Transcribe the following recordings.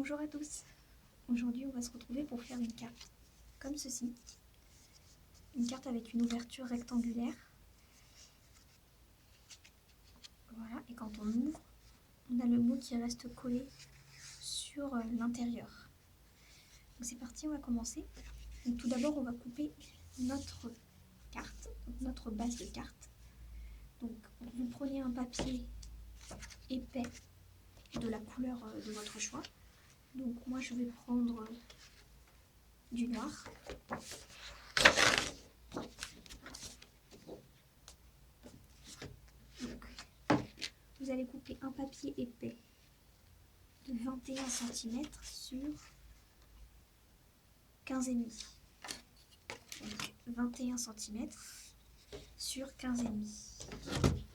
Bonjour à tous. Aujourd'hui, on va se retrouver pour faire une carte comme ceci. Une carte avec une ouverture rectangulaire. Voilà, et quand on ouvre, on a le mot qui reste collé sur l'intérieur. Donc c'est parti, on va commencer. Donc tout d'abord, on va couper notre carte, donc notre base de carte. Donc vous prenez un papier épais de la couleur de votre choix. Donc moi je vais prendre du noir. Donc, vous allez couper un papier épais de 21 cm sur 15,5. Donc 21 cm sur 15,5.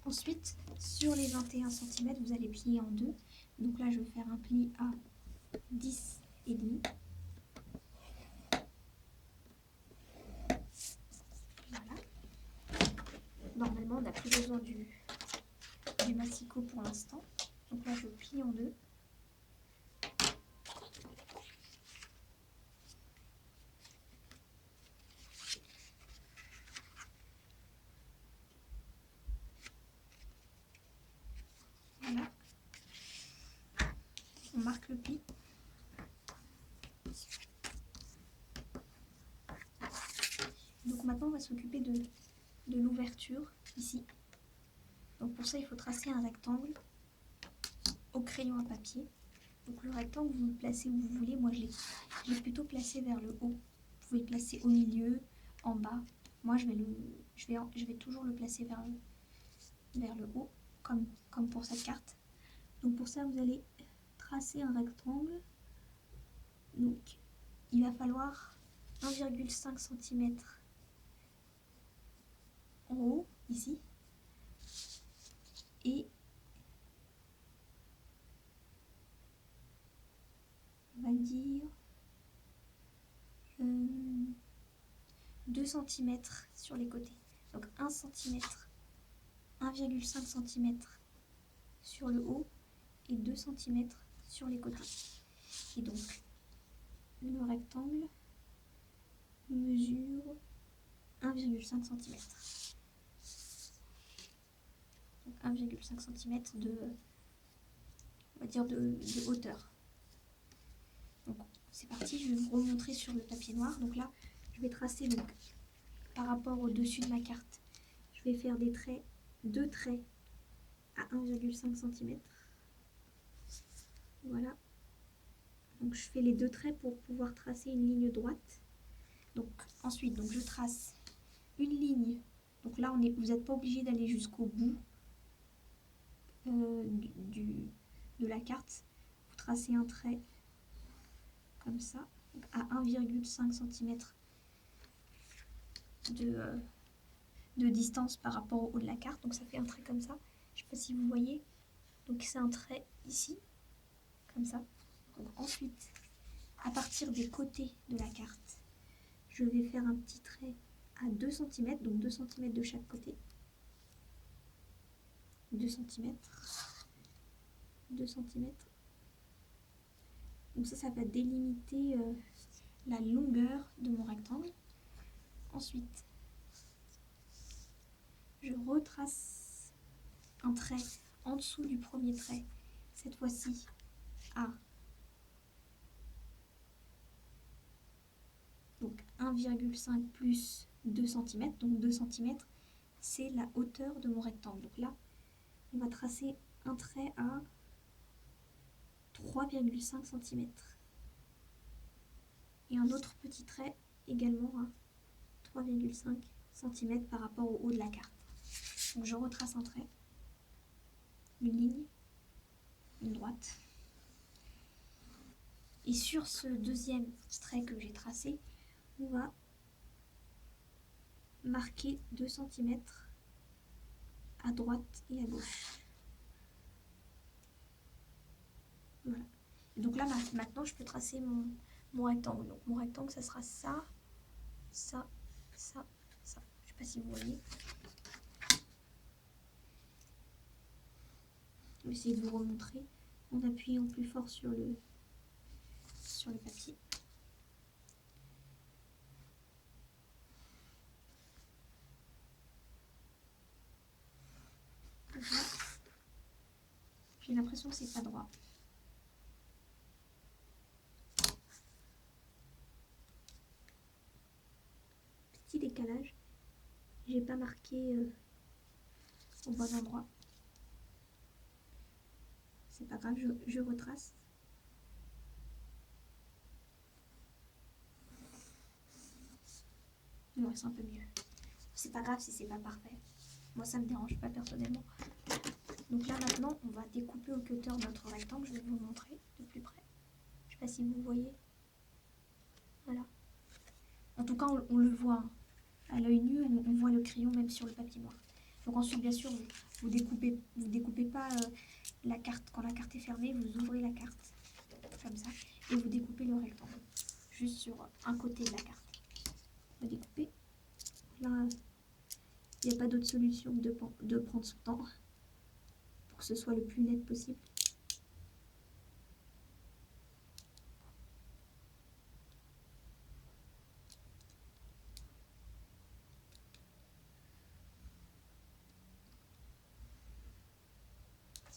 Ensuite, sur les 21 cm, vous allez plier en deux. Donc là, je vais faire un pli à 10,5. Voilà. Normalement, on n'a plus besoin du massicot pour l'instant. Donc là, je plie en deux. Voilà. On marque le pli. Donc maintenant, on va s'occuper de l'ouverture ici. Donc pour ça, il faut tracer un rectangle au crayon à papier. Donc le rectangle, vous le placez où vous voulez. Moi, je l'ai plutôt placé vers le haut. Vous pouvez le placer au milieu, en bas. Moi, je vais toujours le placer vers le haut, comme pour cette carte. Donc pour ça, vous allez tracer un rectangle. Donc il va falloir 1,5 cm en haut, ici. Et on va dire 2 cm sur les côtés. Donc 1 cm, 1,5 cm sur le haut et 2 cm sur les côtés. Et donc le rectangle mesure 1,5 cm. Donc 1,5 cm on va dire de hauteur. Donc c'est parti, je vais vous remontrer sur le papier noir. Donc là, je vais tracer donc par rapport au dessus de ma carte. Je vais faire des traits, 2 traits à 1,5 cm. Voilà. Donc je fais les 2 traits pour pouvoir tracer une ligne droite. Donc ensuite, donc je trace une ligne. Donc là, vous n'êtes pas obligé d'aller jusqu'au bout de la carte. Vous tracez un trait comme ça, donc à 1,5 cm de distance par rapport au haut de la carte. Donc ça fait un trait comme ça. Je ne sais pas si vous voyez. Donc c'est un trait ici, comme ça. Donc ensuite, à partir des côtés de la carte, je vais faire un petit trait à 2 cm, donc 2 cm de chaque côté. 2 cm. 2 cm. Donc ça va délimiter la longueur de mon rectangle. Ensuite, je retrace un trait en dessous du premier trait, cette fois-ci à donc 1,5 plus 2 cm, donc 2 cm, c'est la hauteur de mon rectangle. Donc là, on va tracer un trait à 3,5 cm. Et un autre petit trait également à 3,5 cm par rapport au haut de la carte. Donc je retrace un trait, une ligne, une droite. Et sur ce deuxième trait que j'ai tracé, on va marquer 2 cm à droite et à gauche. Voilà. Et donc là, maintenant, je peux tracer mon rectangle. Donc mon rectangle, ça sera ça, ça ça, ça. Je sais pas si vous voyez. Je vais essayer de vous remontrer en appuyant plus fort sur le papier. Voilà. J'ai l'impression que c'est pas droit. Petit décalage. J'ai pas marqué au bon endroit. C'est pas grave, je retrace. Ouais, c'est un peu mieux. C'est pas grave si c'est pas parfait. Moi, ça me dérange pas personnellement. Donc là, maintenant, on va découper au cutter notre rectangle. Je vais vous montrer de plus près. Je sais pas si vous voyez. Voilà. En tout cas, on le voit. Hein. À l'œil nu, on voit le crayon même sur le papier noir. Donc ensuite, bien sûr, vous découpez pas la carte. Quand la carte est fermée, vous ouvrez la carte, comme ça, et vous découpez le rectangle. Juste sur un côté de la carte. Vous découpez. Là, il n'y a pas d'autre solution que de prendre son temps pour que ce soit le plus net possible.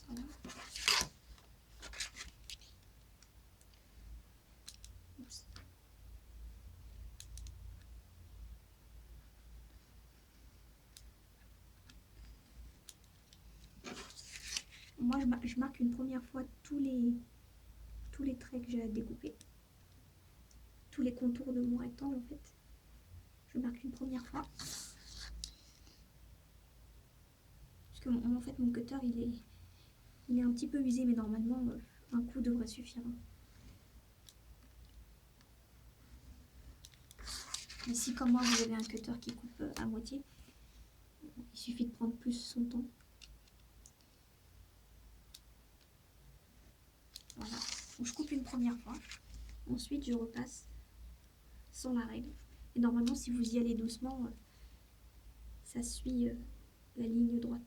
Voilà. Moi, je marque une première fois tous les traits que j'ai à découper. Tous les contours de mon rectangle, en fait. Je marque une première fois. Parce que en fait, mon cutter, il est un petit peu usé, mais normalement, un coup devrait suffire. Mais si, comme moi, vous avez un cutter qui coupe à moitié, il suffit de prendre plus son temps. Voilà. Donc, je coupe une première fois. Ensuite, je repasse sans la règle. Et normalement, si vous y allez doucement, ça suit la ligne droite.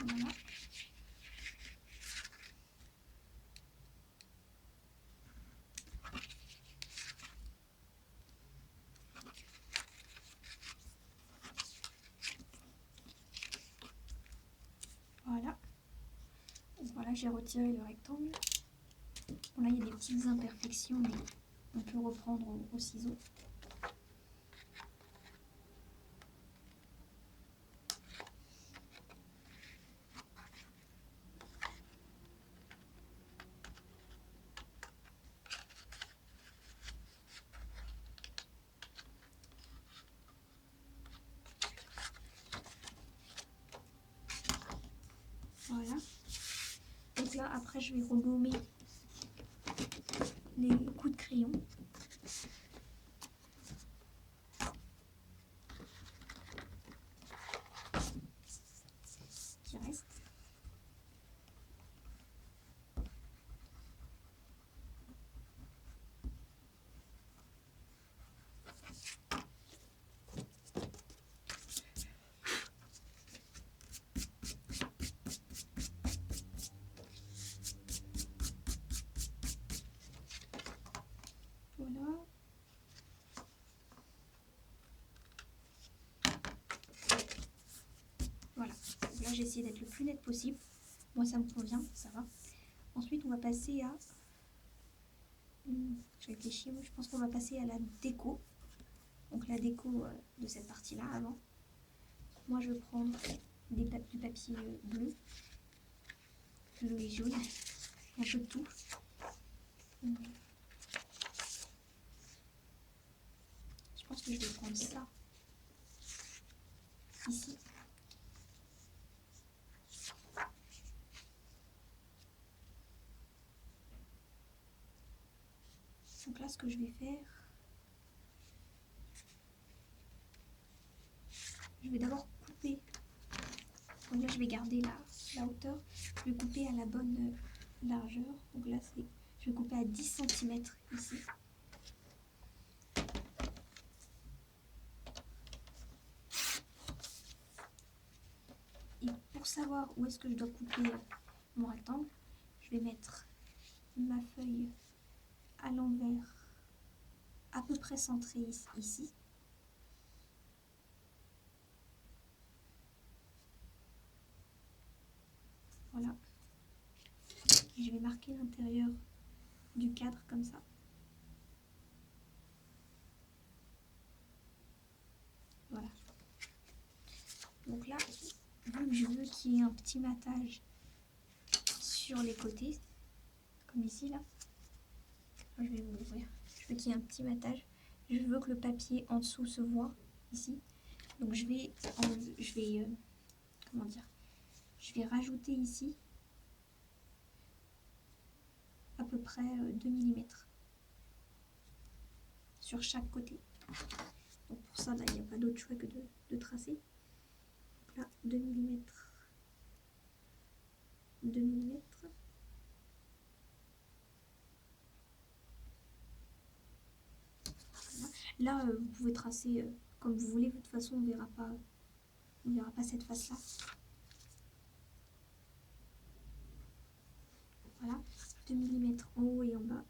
Voilà. Voilà. Voilà, j'ai retiré le rectangle. Bon, là, il y a des petites imperfections, mais on peut reprendre au ciseau. Voilà. Donc là, après, je vais regommer les coups de crayon. Qui restent. Voilà. Voilà. Donc là, j'ai essayé d'être le plus net possible. Moi, ça me convient, ça va. Ensuite, on va passer à Je réfléchis, moi je pense qu'on va passer à la déco. Donc la déco de cette partie-là avant. Moi je vais prendre du papier bleu et jaune, un peu de tout. Je pense que je vais prendre ça ici. Donc là, ce que je vais faire, je vais d'abord couper. Donc là, je vais garder la hauteur. Je vais couper à la bonne largeur. Donc là, je vais couper à 10 cm ici. Et pour savoir où est-ce que je dois couper mon rectangle, je vais mettre ma feuille à l'envers, à peu près centrée ici. Voilà. Et je vais marquer l'intérieur du cadre comme ça. Voilà. Donc là, vu que je veux qu'il y ait un petit matage sur les côtés, comme ici là, je vais vous l'ouvrir. Je veux qu'il y ait un petit matage. Je veux que le papier en dessous se voit ici. Donc je vais comment dire, je vais rajouter ici à peu près 2 mm sur chaque côté. Donc pour ça, il n'y a pas d'autre choix que de tracer. Donc là, 2 mm, 2 mm. Là, vous pouvez tracer comme vous voulez. De toute façon, on ne verra pas cette face-là. Voilà, 2 mm en haut et en bas.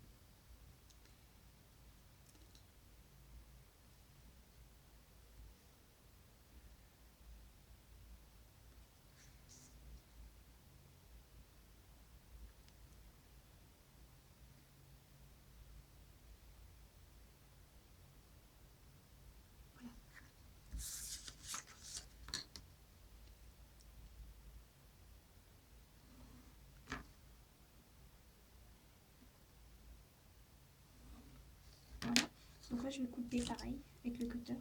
Voilà. Donc là, je vais couper pareil avec le cutter.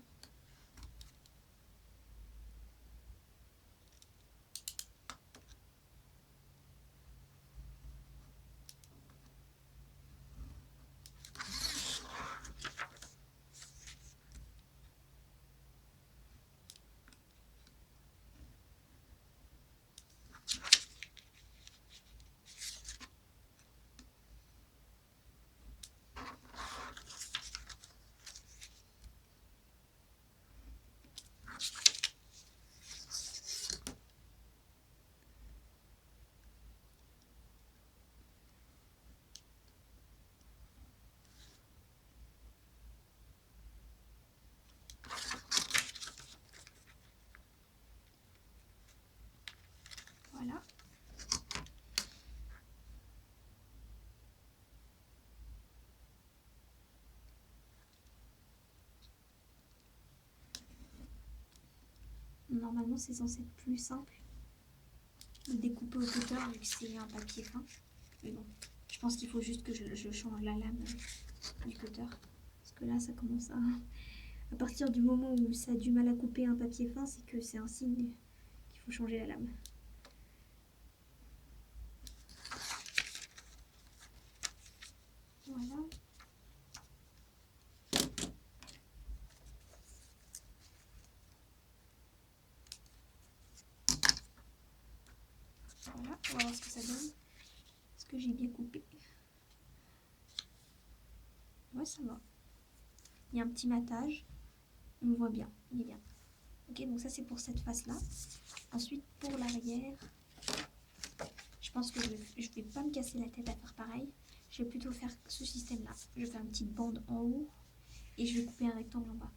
Voilà. Normalement, c'est censé être plus simple de découper au cutter vu que c'est un papier fin. Mais bon, je pense qu'il faut juste que je change la lame du cutter. Parce que là, ça commence à... À partir du moment où ça a du mal à couper un papier fin, c'est que c'est un signe qu'il faut changer la lame. Voilà. Voilà, on va voir ce que ça donne. Est-ce que j'ai bien coupé? Ouais, ça va. Il y a un petit matage. On voit bien, il est bien. Ok, donc ça c'est pour cette face-là. Ensuite, pour l'arrière, je pense que je vais pas me casser la tête à faire pareil. Je vais plutôt faire ce système-là. Je fais une petite bande en haut et je vais couper un rectangle en bas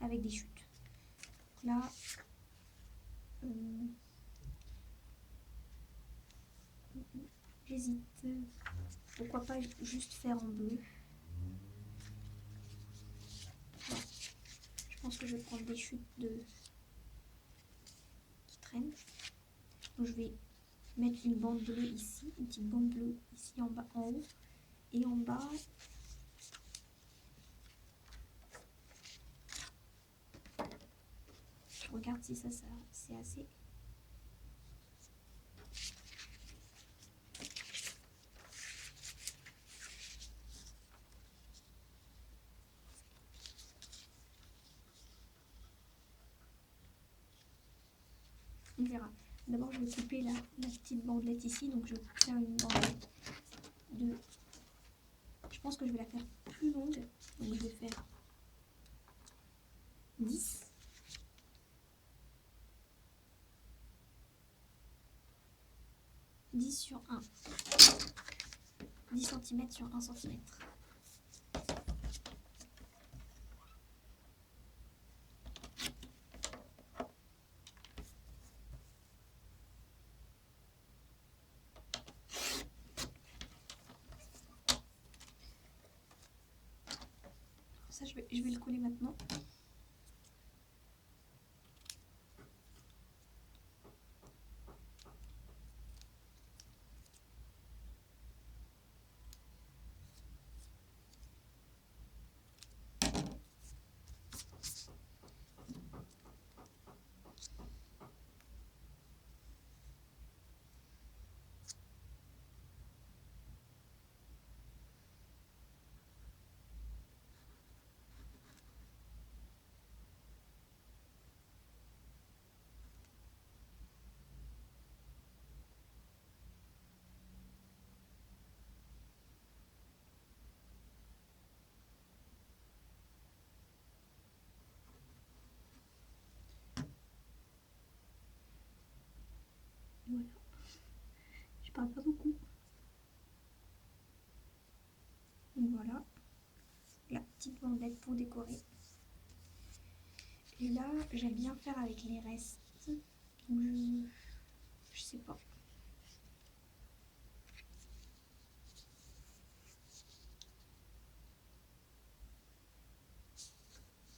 avec des chutes. Donc là, j'hésite. Pourquoi pas juste faire en bleu? je vais prendre des chutes qui traînent. Donc je vais mettre une bande bleue ici, une petite bande bleue ici en bas, en haut, et en bas. Je regarde si ça c'est assez. On verra. D'abord, je vais couper la petite bandelette ici. Donc, je vais faire une bandelette de... Je pense que je vais la faire plus longue. Donc, je vais faire 10. 10 sur 1. 10 cm sur 1 cm. Ça, je vais le coller maintenant. Voilà. Je parle pas beaucoup. Donc voilà. La petite bandelette pour décorer. Et là, j'aime bien faire avec les restes. Donc je sais pas.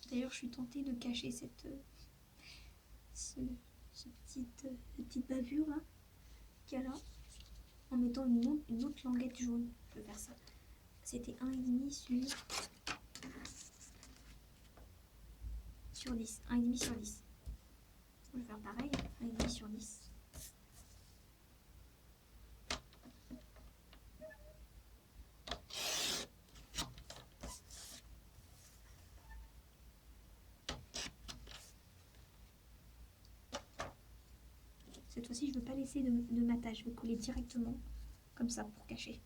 D'ailleurs, je suis tentée de cacher cette petite bavure là qu'il y a là en mettant une autre languette jaune. Je vais faire ça. C'était 1,5 sur 10. 1,5 sur 10. Je vais faire pareil. 1,5 sur 10. Cette fois-ci, je ne veux pas laisser de matage. Je vais coller directement comme ça pour cacher.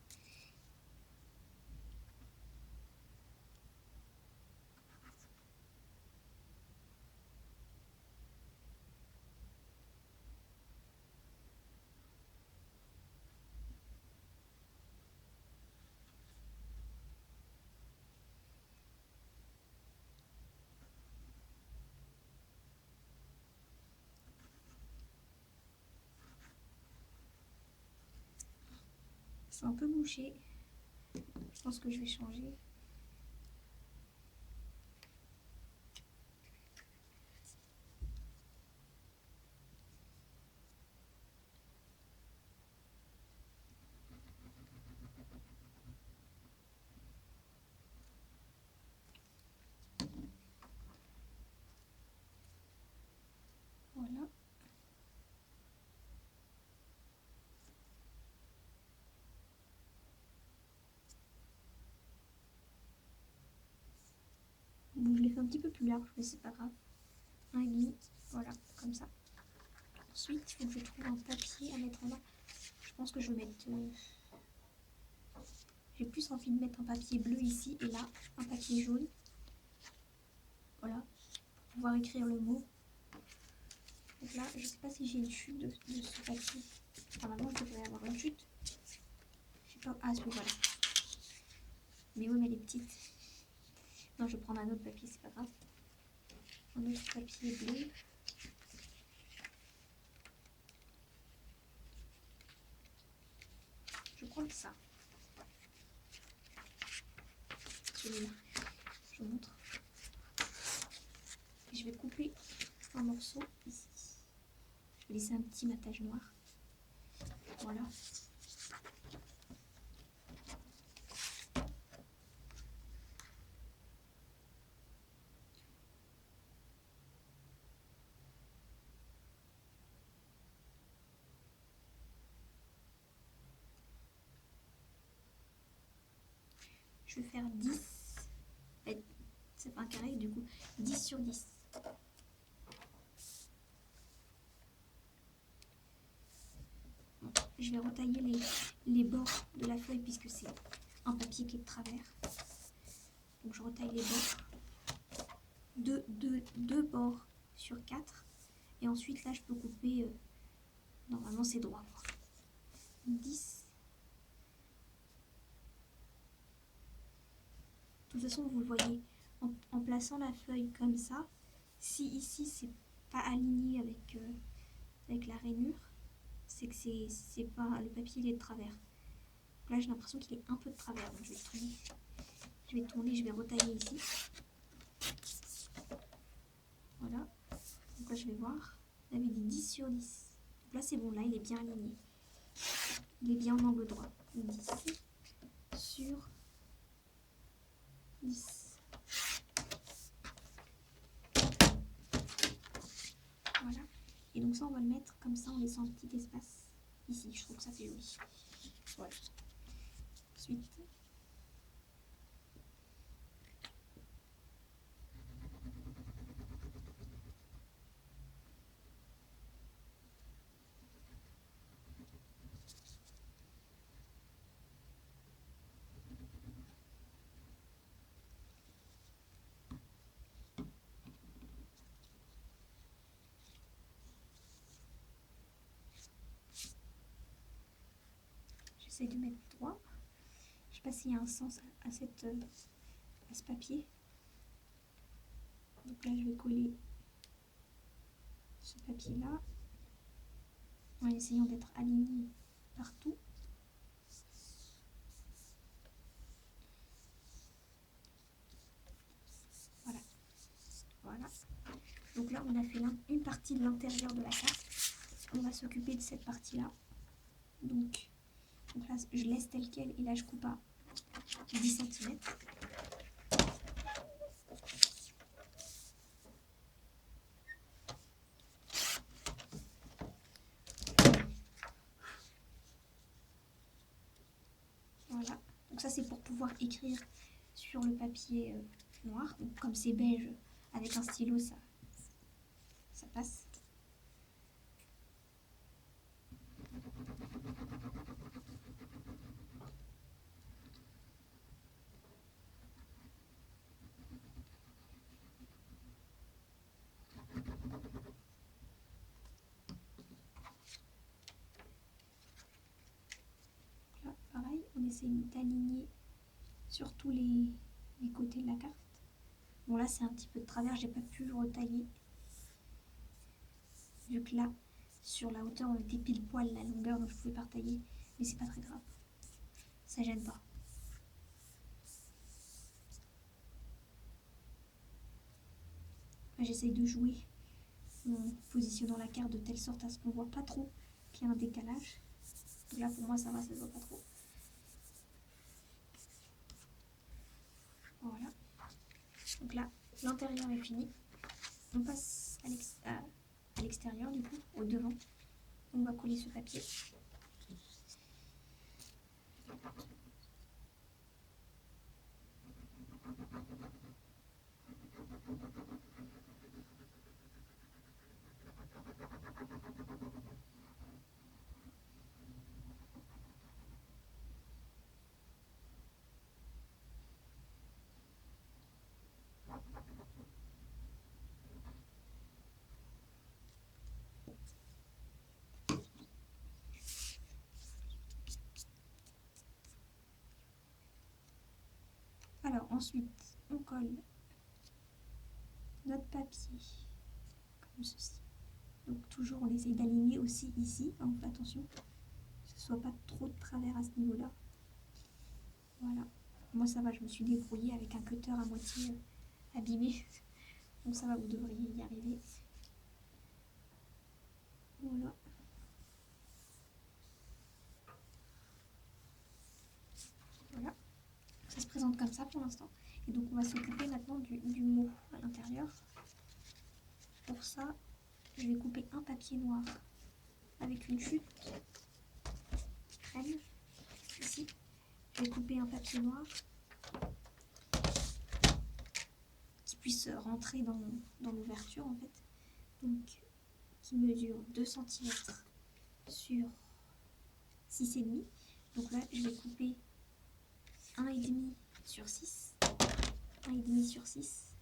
C'est un peu bouché. Je pense que je vais changer. Voilà. Bon, je l'ai fait un petit peu plus large, mais c'est pas grave. 1,5, voilà, comme ça. Ensuite, il faut que je trouve un papier à mettre en bas. Je pense que je vais mettre... J'ai plus envie de mettre un papier bleu ici et là, un papier jaune. Voilà, pour pouvoir écrire le mot. Donc là, je sais pas si j'ai une chute de ce papier. Normalement, je devrais avoir une chute. Je sais pas. Ah, oui, voilà. Mais oui, mais elle est petite. Non, je vais prendre un autre papier, c'est pas grave. Un autre papier bleu. Je vais prendre ça. Celui-là. Je vous montre. Et je vais couper un morceau ici. Je vais laisser un petit matage noir. Voilà. Je vais faire 10. C'est pas un carré, du coup 10 sur 10. Bon, je vais retailler les bords de la feuille puisque c'est un papier qui est de travers. Donc je retaille les bords. Deux bords sur 4. Et ensuite là je peux couper, normalement c'est droit. 10. De toute façon vous le voyez, en plaçant la feuille comme ça, si ici c'est pas aligné avec la rainure, c'est que c'est pas, le papier il est de travers. Donc là j'ai l'impression qu'il est un peu de travers, donc je vais tourner, je vais retailler ici. Voilà, donc là je vais voir, on avait dit 10 sur 10. Donc là c'est bon, là il est bien aligné. Il est bien en angle droit. 10 sur 10. Voilà. Et donc ça on va le mettre comme ça en laissant un petit espace ici. Je trouve que ça fait joli. Voilà. Ensuite, j'essaie de mettre droit. Je sais pas s'il y a un sens à ce papier. Donc là je vais coller ce papier là en essayant d'être aligné partout. Voilà. Voilà. Donc là on a fait une partie de l'intérieur de la carte. On va s'occuper de cette partie là. Donc là je laisse tel quel et là je coupe à 10 cm. Voilà, donc ça c'est pour pouvoir écrire sur le papier noir. Donc comme c'est beige, avec un stylo ça passe. Là, pareil, on essaie d'aligner sur tous les côtés de la carte. Bon là c'est un petit peu de travers, j'ai pas pu retailler. Vu que là, sur la hauteur, on était pile poil la longueur, donc je pouvais pas retailler. Mais c'est pas très grave. Ça gêne pas. J'essaye de jouer en positionnant la carte de telle sorte à ce qu'on voit pas trop qu'il y a un décalage. Donc là pour moi ça va, ça se voit pas trop. Voilà. Donc là, l'intérieur est fini. On passe à l'extérieur du coup, au devant. On va coller ce papier. Alors ensuite, on colle notre papier comme ceci. Donc toujours on essaye d'aligner aussi ici, hein, on fait attention que ce soit pas trop de travers à ce niveau-là. Voilà. Moi ça va, je me suis débrouillée avec un cutter à moitié abîmé. Donc ça va, vous devriez y arriver. Voilà. Voilà. Ça se présente comme ça pour l'instant. Et donc on va s'occuper maintenant du mot à l'intérieur. Pour ça, je vais couper un papier noir avec une chute crème. Ici, je vais couper un papier noir qui puisse rentrer dans l'ouverture en fait. Donc qui mesure 2 cm sur 6,5. Donc là, je vais couper 1,5 sur 6. 1,5 sur 6.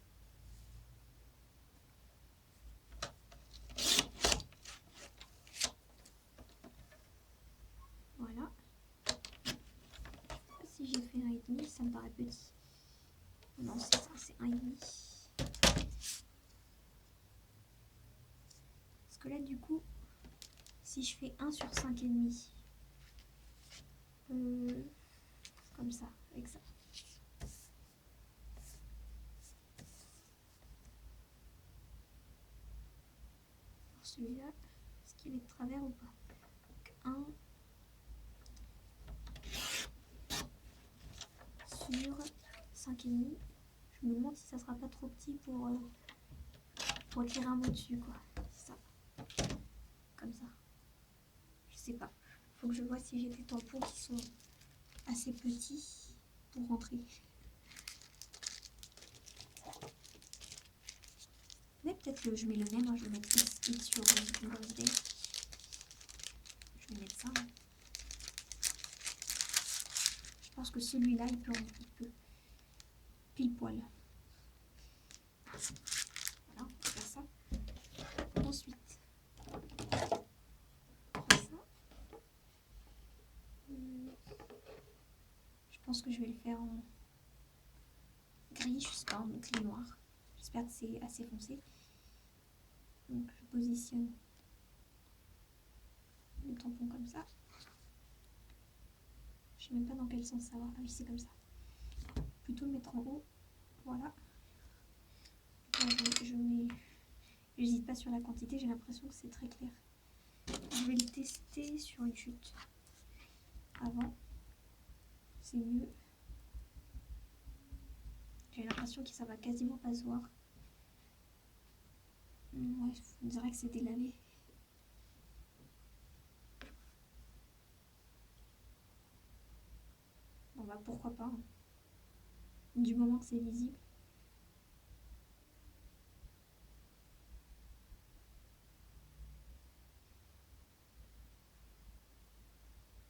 Voilà. Si j'ai fait 1,5, ça me paraît petit. Non, c'est ça, c'est 1,5. Parce que là, du coup, si je fais 1 sur 5,5, comme ça, avec ça. Alors celui-là, est-ce qu'il est de travers ou pas? Donc 1 sur 5,5. Je me demande si ça sera pas trop petit pour écrire un mot dessus, quoi. C'est ça. Comme ça. Je sais pas. Faut que je vois si j'ai des tampons qui sont assez petits pour rentrer. Mais peut-être que je mets le même, hein. Je vais mettre X sur birthday. Je vais mettre ça. Hein. Je pense que celui-là, il peut pile poil. Voilà, on va faire ça. Ensuite, on prend ça. Je pense que je vais le faire en gris, je sais pas, en gris noir. J'espère que c'est assez foncé. Donc je positionne le tampon comme ça. Je sais même pas dans quel sens ça va. Ah oui, c'est comme ça. Plutôt le mettre en haut. Voilà. Je n'hésite pas sur la quantité, j'ai l'impression que c'est très clair. Je vais le tester sur une chute. Avant, c'est mieux. J'ai l'impression que ça va quasiment pas se voir. Ouais, on dirait que c'est délavé. Bon bah pourquoi pas. Hein. Du moment que c'est visible.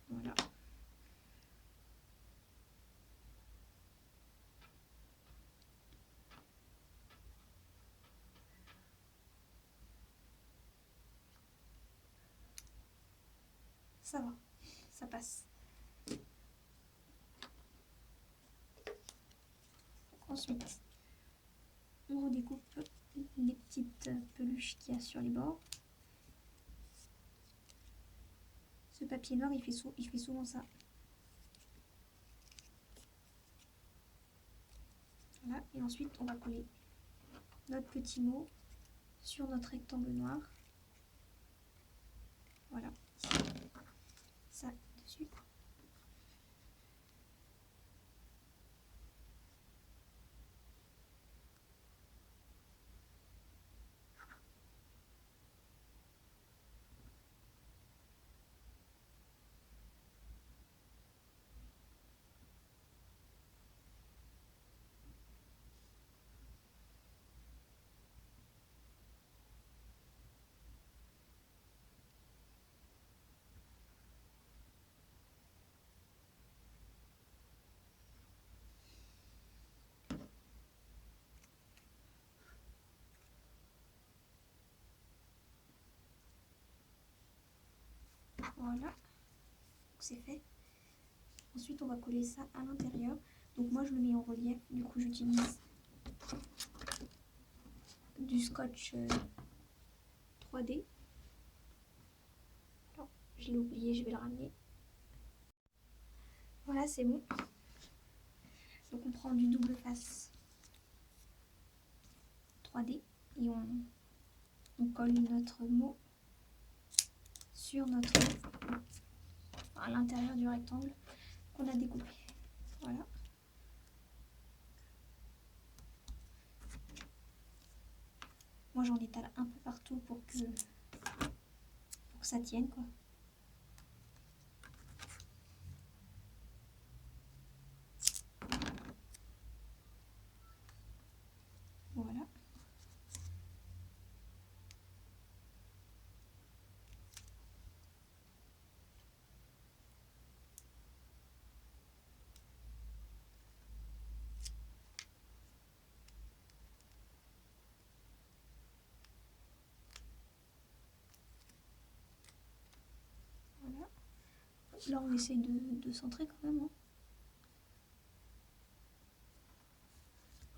Voilà. Ça va, ça passe. Ensuite, on redécoupe les petites peluches qu'il y a sur les bords. Ce papier noir, il fait souvent ça. Voilà, et ensuite on va coller notre petit mot sur notre rectangle noir. Voilà, ça dessus. Voilà, c'est fait. Ensuite, on va coller ça à l'intérieur. Donc moi, je le mets en relief. Du coup, j'utilise du scotch 3D. Alors, je l'ai oublié, je vais le ramener. Voilà, c'est bon. Donc on prend du double face 3D et on colle notre mot sur à l'intérieur du rectangle qu'on a découpé. Voilà. Moi j'en étale un peu partout pour que ça tienne quoi. Voilà. Voilà. Là on essaye de centrer quand même. Hein.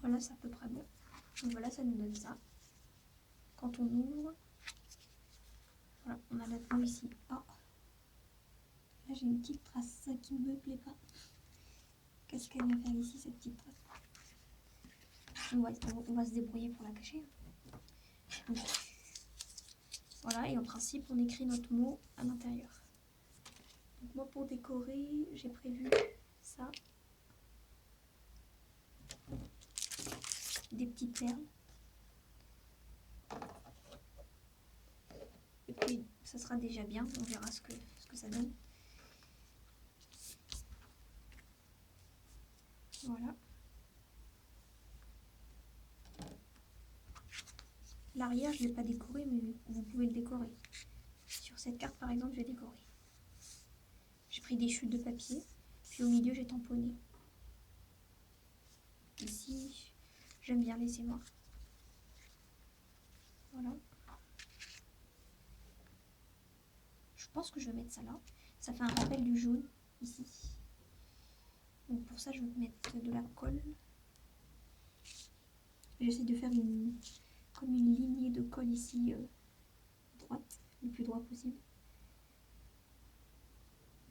Voilà, c'est à peu près bon. Donc voilà, ça nous donne ça. Quand on ouvre, voilà, on a notre mot ici. Ah, là j'ai une petite trace qui ne me plaît pas. Qu'est-ce qu'elle va faire ici, cette petite trace? On va se débrouiller pour la cacher. Voilà, et en principe, on écrit notre mot à l'intérieur. Donc moi, pour décorer, j'ai prévu ça. Des petites perles. Et puis, ça sera déjà bien. On verra ce que ça donne. Voilà. L'arrière, je ne l'ai pas décoré, mais vous pouvez le décorer. Sur cette carte, par exemple, je vais décorer. J'ai pris des chutes de papier, puis au milieu, j'ai tamponné. Ici, j'aime bien laisser noir. Voilà. Je pense que je vais mettre ça là. Ça fait un rappel du jaune, ici. Donc pour ça, je vais mettre de la colle. J'essaie de faire comme une lignée de colle ici, droite, le plus droit possible.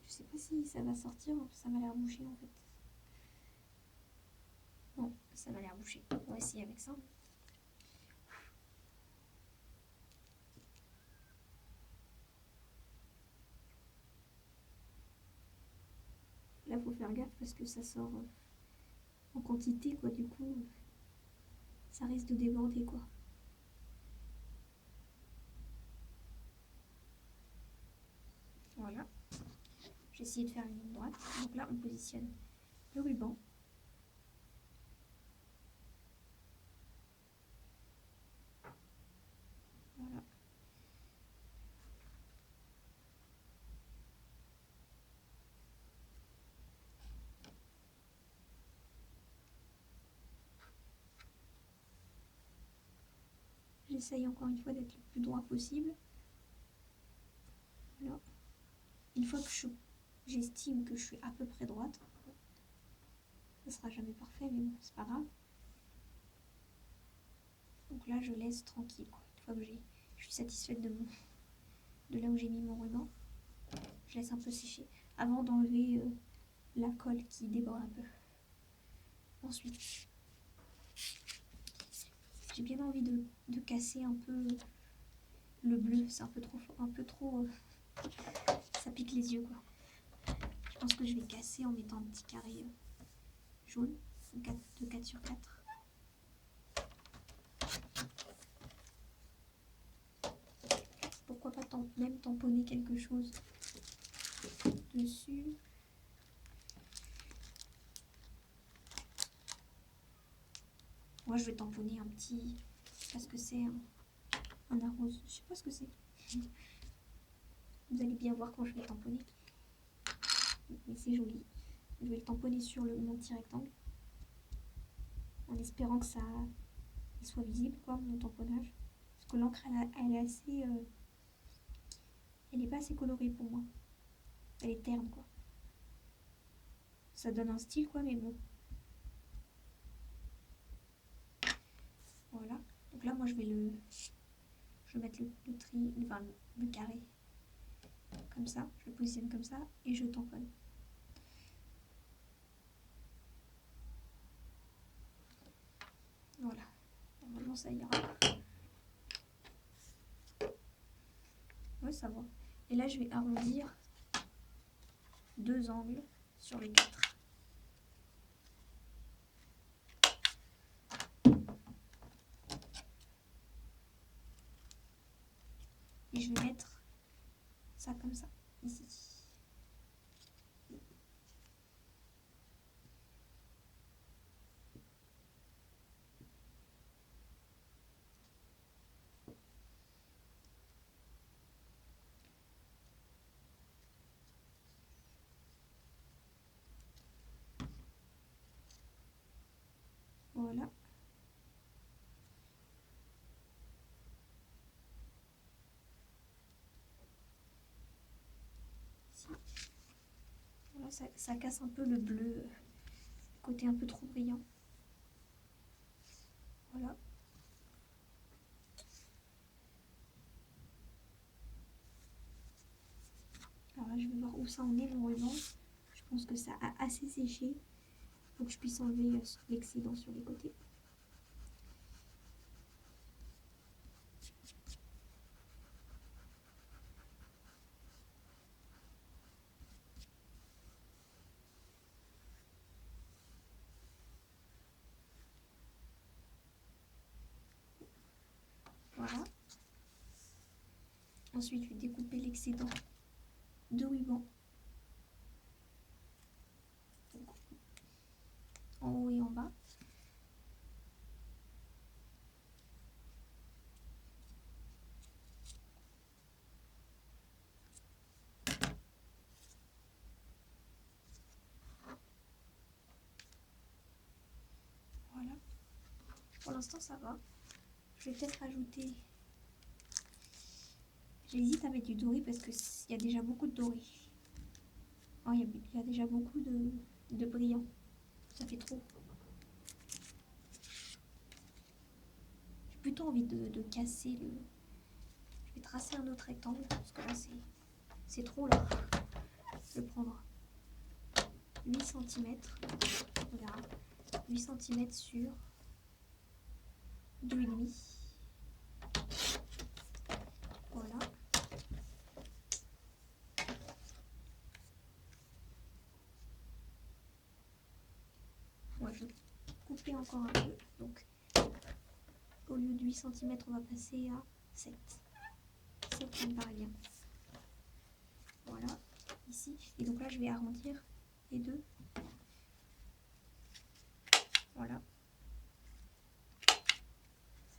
Je sais pas si ça va sortir, ça m'a l'air bouché en fait. Non, ça m'a l'air bouché. On va essayer avec ça. Là, faut faire gaffe parce que ça sort en quantité, quoi. Du coup, ça risque de déborder, quoi. Voilà. J'ai essayé de faire une ligne droite. Donc là, on positionne le ruban. Voilà. J'essaye encore une fois d'être le plus droit possible. Voilà. Une fois que j'estime que je suis à peu près droite, ça sera jamais parfait, mais bon, c'est pas grave. Donc là, je laisse tranquille, quoi. Une fois que je suis satisfaite de là où j'ai mis mon ruban, je laisse un peu sécher avant d'enlever la colle qui déborde un peu. Ensuite, j'ai bien envie de casser un peu le bleu. C'est un peu trop, ça pique les yeux, quoi. Je pense que je vais casser en mettant un petit carré jaune de 4 sur 4. Pourquoi pas même tamponner quelque chose dessus. Moi, je vais tamponner un petit... Je sais pas ce que c'est, un arrose. Je sais pas ce que c'est. Vous allez bien voir quand je vais tamponner. Mais c'est joli. Je vais le tamponner sur mon petit rectangle. En espérant que ça soit visible, quoi, mon tamponnage. Parce que l'encre, elle est assez... elle n'est pas assez colorée pour moi. Elle est terne, quoi. Ça donne un style, quoi, mais bon. Voilà. Donc là, moi, je vais mettre le carré comme ça. Je le positionne comme ça et je tamponne. Voilà. Normalement, normalement ça ira. Ouais, ça va. Et là, je vais arrondir 2 angles sur les 4. Et je vais mettre ça comme ça, ici. Voilà. Ici. Voilà, ça casse un peu le bleu, côté un peu trop brillant. Voilà. Alors là, je vais voir où ça en est mon ruban. Je pense que ça a assez séché pour que je puisse enlever l'excédent sur les côtés. Voilà. Ensuite, je vais découper l'excédent de ruban. En haut et en bas. Voilà. Pour l'instant, ça va. Je vais peut-être rajouter... J'hésite à mettre du doré parce qu'il y a déjà beaucoup de doré. Oh, il y a déjà beaucoup de brillant. Ça fait trop. J'ai plutôt envie de casser le... Je vais tracer un autre rectangle parce que là, c'est trop là. Je vais prendre 8 cm. Regarde. 8 cm sur 2,5. Voilà. Ouais, je vais couper encore un peu. Donc, au lieu de 8 cm, on va passer à 7. 7, ça me paraît bien. Voilà, ici. Et donc là, je vais arrondir les deux. Voilà.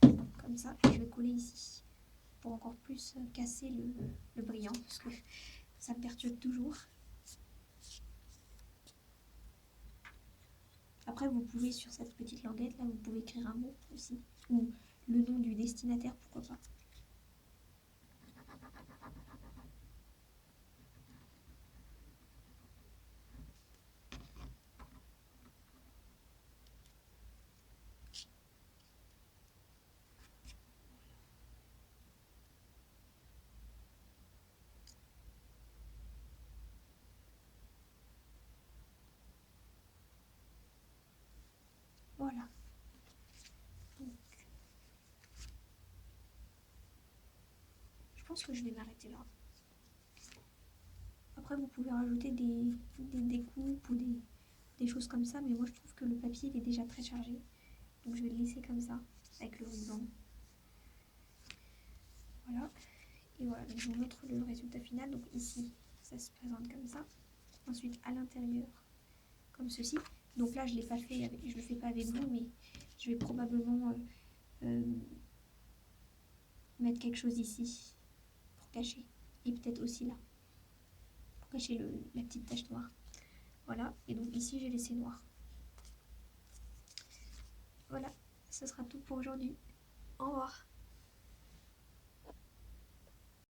Comme ça. Et je vais coller ici pour encore plus casser le brillant parce que ça me perturbe toujours. Après, vous pouvez, sur cette petite languette là, vous pouvez écrire un mot aussi. Ou le nom du destinataire, pourquoi pas. Voilà. Donc, je pense que je vais m'arrêter là. Après, vous pouvez rajouter des découpes ou des choses comme ça, mais moi je trouve que le papier il est déjà très chargé. Donc je vais le laisser comme ça, avec le ruban. Voilà. Et voilà, donc je vous montre le résultat final. Donc ici, ça se présente comme ça. Ensuite, à l'intérieur, comme ceci. Donc là, je l'ai pas fait avec, je le fais pas avec vous, mais je vais probablement mettre quelque chose ici pour cacher. Et peut-être aussi là, pour cacher la petite tache noire. Voilà, et donc ici, j'ai laissé noir. Voilà, ce sera tout pour aujourd'hui. Au revoir.